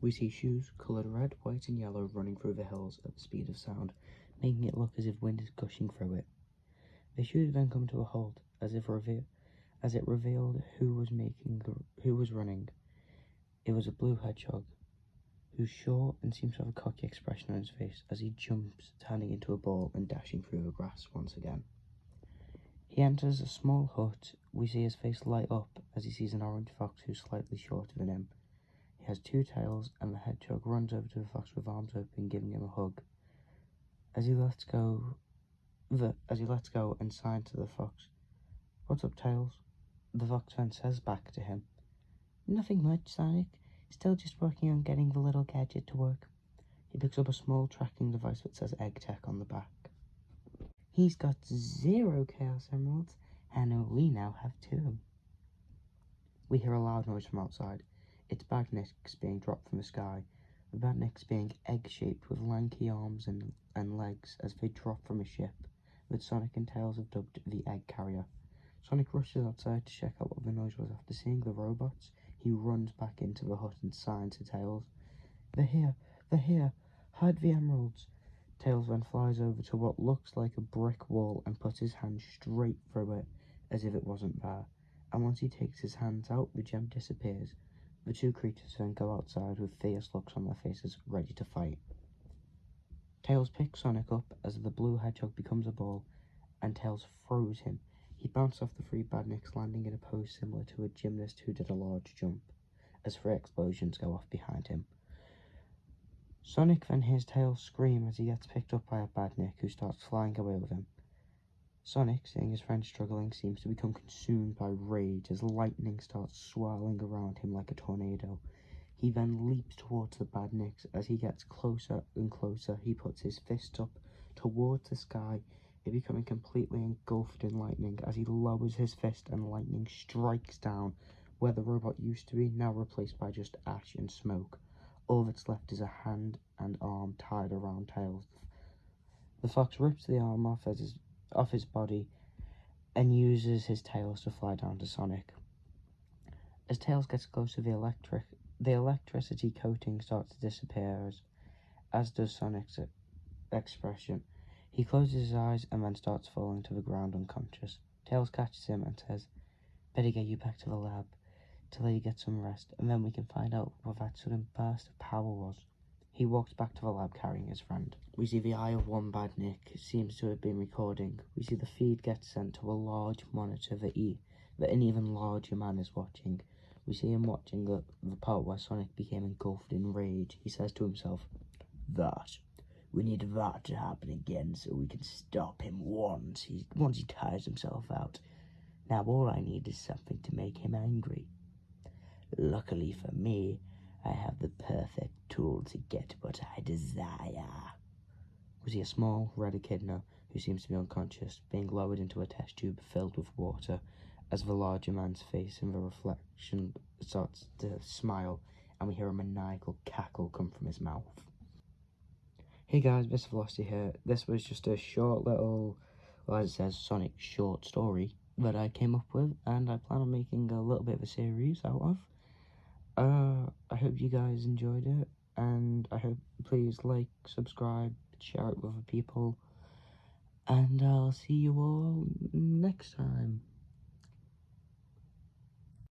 We see shoes coloured red, white and yellow running through the hills at the speed of sound, making it look as if wind is gushing through it. The shoes then come to a halt, as it revealed who was running. It was a blue hedgehog, who's short and seems to have a cocky expression on his face as he jumps, turning into a ball and dashing through the grass once again. He enters a small hut. We see his face light up as he sees an orange fox who's slightly shorter than him. He has two tails, and the hedgehog runs over to the fox with arms open, giving him a hug. As he lets go and signs to the fox, "What's up, Tails?" The fox then says back to him, "Nothing much, Sonic. Still just working on getting the little gadget to work." He picks up a small tracking device that says Egg Tech on the back. He's got 0 Chaos Emeralds, and we now have 2. We hear a loud noise from outside. It's badniks being dropped from the sky. The badniks being egg-shaped with lanky arms and legs as they drop from a ship that Sonic and Tails have dubbed the Egg Carrier. Sonic rushes outside to check out what the noise was. After seeing the robots, he runs back into the hut and signs to Tails, They're here, hide the emeralds." Tails then flies over to what looks like a brick wall and puts his hand straight through it as if it wasn't there. And once he takes his hands out, the gem disappears. The two creatures then go outside with fierce looks on their faces, ready to fight. Tails picks Sonic up as the blue hedgehog becomes a ball, and Tails throws him. He bounced off the 3 badniks, landing in a pose similar to a gymnast who did a large jump, as 3 explosions go off behind him. Sonic then hears Tails scream as he gets picked up by a badnik who starts flying away with him. Sonic, seeing his friend struggling, seems to become consumed by rage as lightning starts swirling around him like a tornado. He then leaps towards the badniks. As he gets closer and closer, he puts his fist up towards the sky, becoming completely engulfed in lightning. As he lowers his fist and lightning strikes down where the robot used to be, now replaced by just ash and smoke. All that's left is a hand and arm tied around Tails. The fox rips the arm off his body and uses his tails to fly down to Sonic. As Tails gets closer, the electricity coating starts to disappear, as does Sonic's expression. He closes his eyes and then starts falling to the ground unconscious. Tails catches him and says, "Better get you back to the lab to let you get some rest, and then we can find out what that sudden burst of power was." He walks back to the lab carrying his friend. We see the eye of one badnik seems to have been recording. We see the feed get sent to a large monitor that an even larger man is watching. We see him watching the part where Sonic became engulfed in rage. He says to himself, "We need that to happen again so we can stop him once he tires himself out. Now all I need is something to make him angry. Luckily for me, I have the perfect tool to get what I desire." We see a small, red echidna who seems to be unconscious being lowered into a test tube filled with water as the larger man's face in the reflection starts to smile, and we hear a maniacal cackle come from his mouth. Hey guys, Mr. Velocity here. This was just a short little, well, as it says, Sonic short story that I came up with, and I plan on making a little bit of a series out of. I hope you guys enjoyed it, and I hope please like, subscribe, share it with other people, and I'll see you all next time.